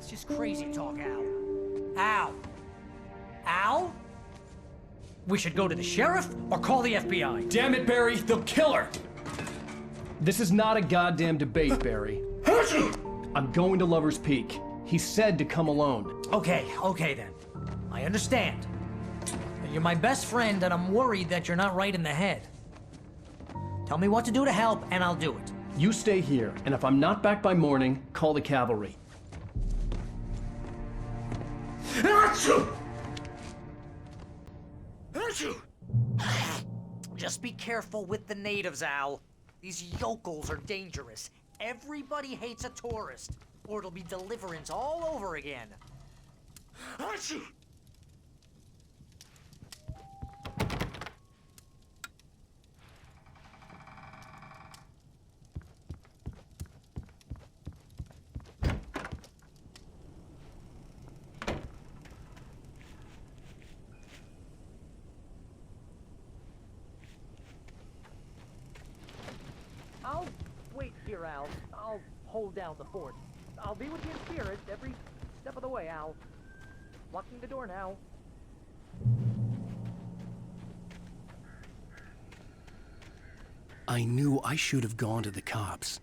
That's just crazy talk, Al. Al? Al? We should go to the sheriff or call the FBI. Damn it, Barry, they'll kill her! This is not a goddamn debate, Barry. I'm going to Lover's Peak. He said to come alone. Okay then. I understand. You're my best friend, and I'm worried that you're not right in the head. Tell me what to do to help, and I'll do it. You stay here, and if I'm not back by morning, call the cavalry. Just be careful with the natives, Al. These yokels are dangerous. Everybody hates a tourist, or it'll be Deliverance all over again. I'll wait here, Al. I'll hold down the fort. I'll be with you in spirit every step of the way, Al. Locking the door now. I knew I should have gone to the cops.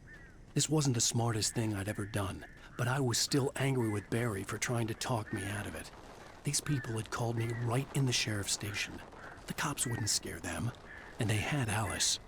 This wasn't the smartest thing I'd ever done, but I was still angry with Barry for trying to talk me out of it. These people had called me right in the sheriff's station. The cops wouldn't scare them, and they had Alice.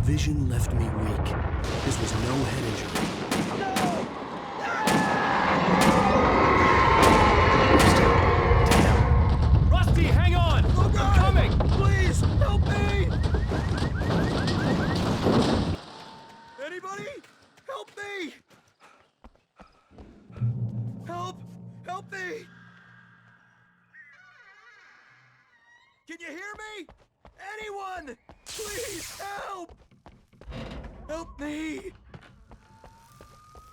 Vision left me weak. This was no head injury. Rusty, hang on! Oh God! I'm coming! Please, help me! Anybody? Help me! Help me! Can you hear me? Anyone! Please help! Help me!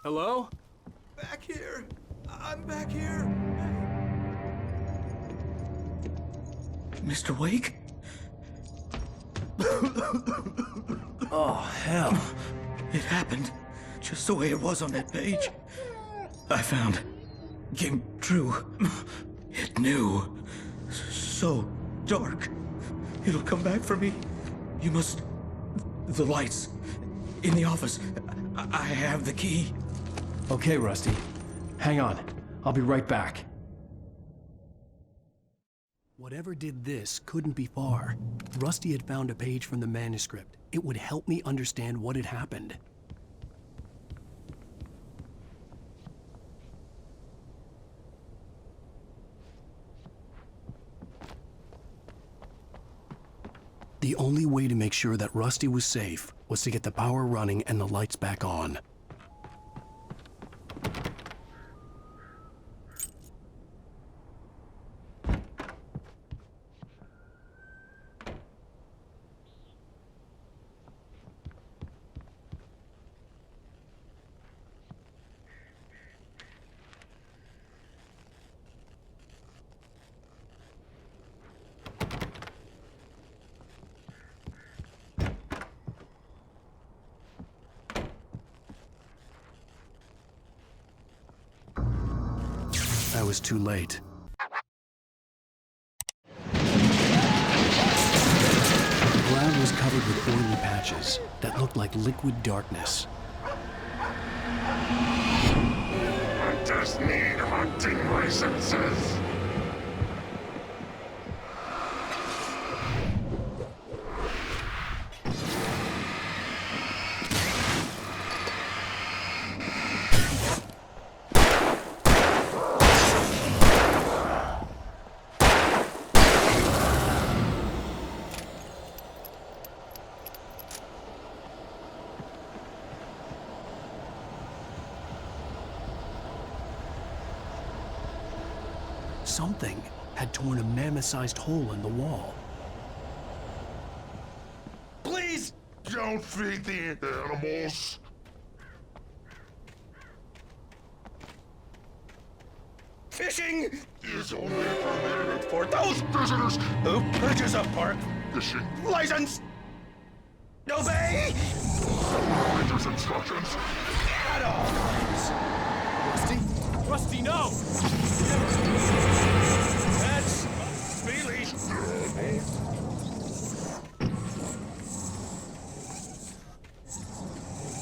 Hello? Back here! I'm back here! Mr. Wake? Oh, hell. It happened just the way it was on that page. I found. Came true. It knew. So dark. It'll come back for me. You must... The lights. In the office. I have the key. Okay, Rusty. Hang on. I'll be right back. Whatever did this couldn't be far. Rusty had found a page from the manuscript. It would help me understand what had happened. The only way to make sure that Rusty was safe was to get the power running and the lights back on. I was too late. The ground was covered covered with oily patches that looked like liquid darkness. I just need hunting licenses. Something had torn a mammoth-sized hole in the wall. Please don't feed the animals. Fishing Is only permitted for those visitors. who purchase a park Fishing. license. Obey Ranger's instructions. at all times. Rusty, no! That's Bailey.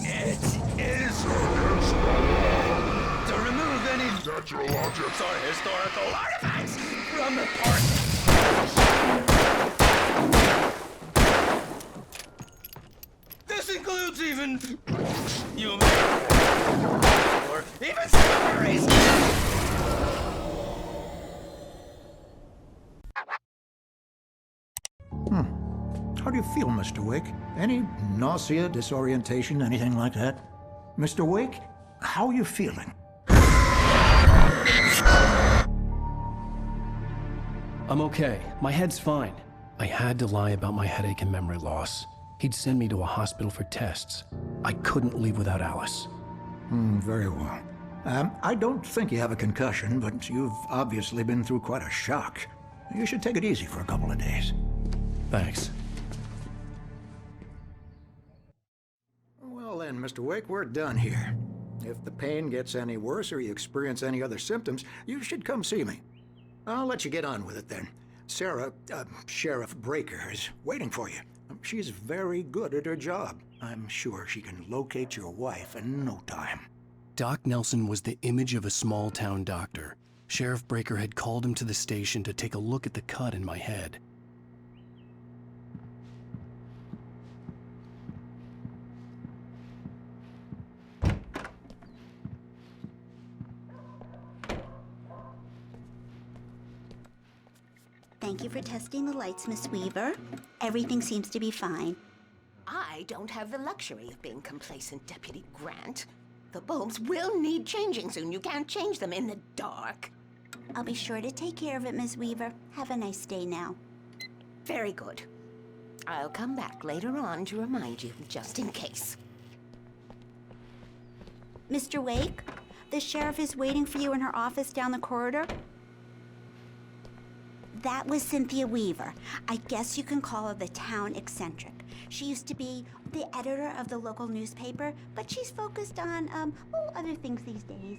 It is to remove any Natural objects. or historical artifacts from the park. This includes even human or even strawberries. How do you feel, Mr. Wake? Any nausea, disorientation, anything like that? Mr. Wake, how are you feeling? I'm okay. My head's fine. I had to lie about my headache and memory loss. He'd send me to a hospital for tests. I couldn't leave without Alice. Very well. I don't think you have a concussion, but you've obviously been through quite a shock. You should take it easy for a couple of days. Thanks. Well then, Mr. Wake, we're done here. If the pain gets any worse or you experience any other symptoms, you should come see me. I'll let you get on with it then. Sarah, Sheriff Breaker, is waiting for you. She's very good at her job. I'm sure she can locate your wife in no time. Doc Nelson was the image of a small-town doctor. Sheriff Breaker had called him to the station to take a look at the cut in my head. Thank you for testing the lights, Miss Weaver. Everything seems to be fine. I don't have the luxury of being complacent, Deputy Grant. The bulbs will need changing soon. You can't change them in the dark. I'll be sure to take care of it, Miss Weaver. Have a nice day now. Very good. I'll come back later on to remind you, just in case. Mr. Wake, the sheriff is waiting for you in her office down the corridor. That was Cynthia Weaver. I guess you can call her the town eccentric. She used to be the editor of the local newspaper, but she's focused on, other things these days.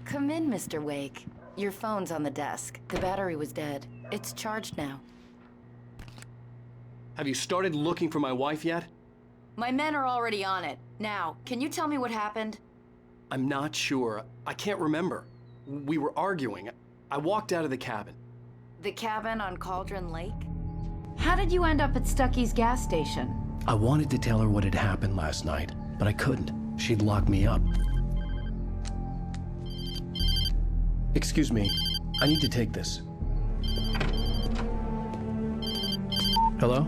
Come in, Mr. Wake. Your phone's on the desk. The battery was dead. It's charged now. Have you started looking for my wife yet? My men are already on it. Now, can you tell me what happened? I'm not sure. I can't remember. We were arguing. I walked out of the cabin. The cabin on Cauldron Lake? How did you end up at Stucky's gas station? I wanted to tell her what had happened last night, but I couldn't. She'd lock me up. Excuse me. I need to take this. Hello?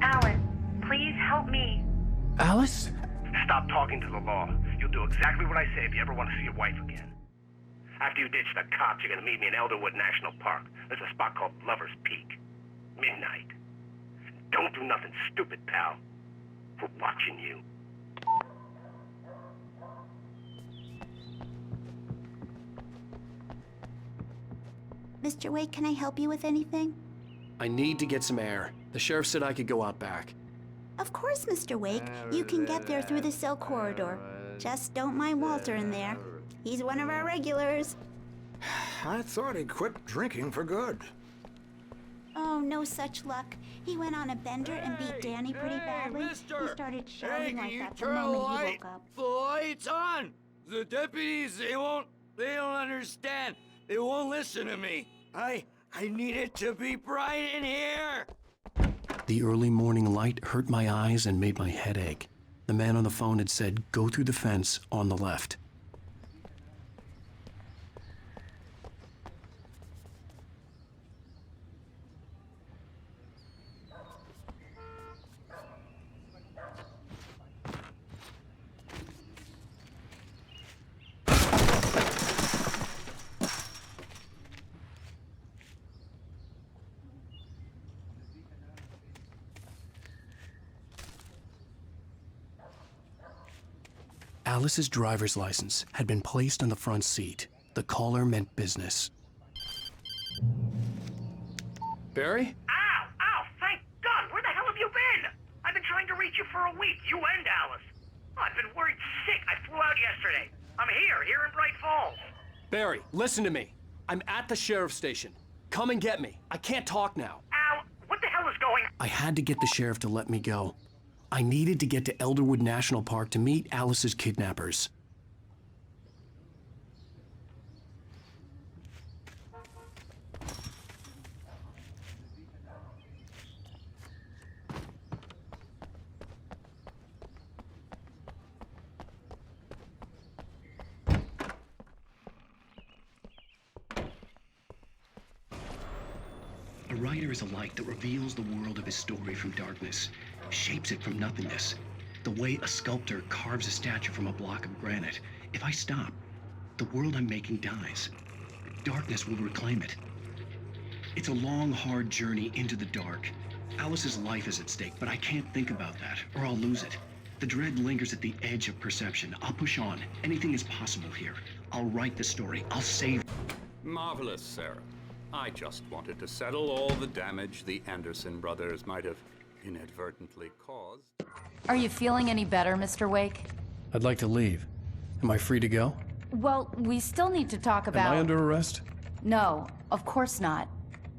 Alan, please help me. Alice? Stop talking to the law. You'll do exactly what I say if you ever want to see your wife again. After you ditch the cops, you're gonna meet me in Elderwood National Park. There's a spot called Lover's Peak. Midnight. Don't do nothing stupid, pal. We're watching you. Mr. Wake, can I help you with anything? I need to get some air. The sheriff said I could go out back. Of course, Mr. Wake. You can get there through the cell corridor. Just don't mind Walter in there. He's one of our regulars. I thought he quit drinking for good. Oh, no such luck. He went on a bender and beat Danny pretty badly. mister! He started shouting like can that the you turn moment he light, woke up. the lights on? The deputies, they don't understand. They won't listen to me. I need it to be bright in here. The early morning light hurt my eyes and made my head ache. The man on the phone had said, go through the fence on the left. Alice's driver's license had been placed on the front seat. The caller meant business. Barry? Ow! Ow! Thank God! Where the hell have you been? I've been trying to reach you for a week, you and Alice. Oh, I've been worried sick. I flew out yesterday. I'm here in Bright Falls. Barry, listen to me. I'm at the sheriff's station. Come and get me. I can't talk now. Al, what the hell is going on? I had to get the sheriff to let me go. I needed to get to Elderwood National Park to meet Alice's kidnappers. A writer is a light that reveals the world of his story from darkness, shapes it from nothingness. The way a sculptor carves a statue from a block of granite. If I stop, the world I'm making dies. Darkness will reclaim it. It's a long, hard journey into the dark. Alice's life is at stake, but I can't think about that, or I'll lose it. The dread lingers at the edge of perception. I'll push on. Anything is possible here. I'll write the story. I'll save... Marvelous, Sarah. I just wanted to settle all the damage the Anderson brothers might have inadvertently caused. Are you feeling any better, Mr. Wake? I'd like to leave. Am I free to go? Well, we still need to talk about... Am I under arrest? No, of course not.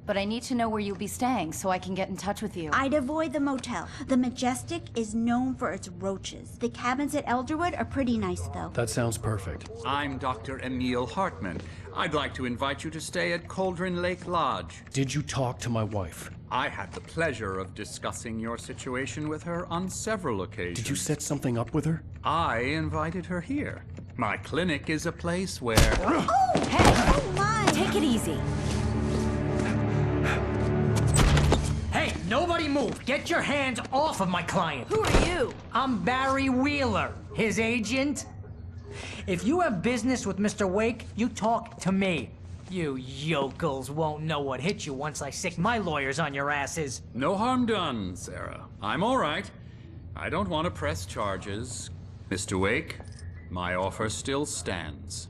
But I need to know where you'll be staying so I can get in touch with you. I'd avoid the motel. The Majestic is known for its roaches. The cabins at Elderwood are pretty nice, though. That sounds perfect. I'm Dr. Emil Hartman. I'd like to invite you to stay at Cauldron Lake Lodge. Did you talk to my wife? I had the pleasure of discussing your situation with her on several occasions. Did you set something up with her? I invited her here. My clinic is a place where... Oh! Hey! Oh, my! Take it easy. Hey, nobody move! Get your hands off of my client! Who are you? I'm Barry Wheeler, his agent. If you have business with Mr. Wake, you talk to me. You yokels won't know what hit you once I sick my lawyers on your asses. No harm done, Sarah. I'm all right. I don't want to press charges. Mr. Wake, my offer still stands.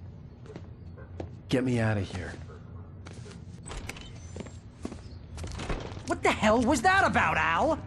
Get me out of here. What the hell was that about, Al?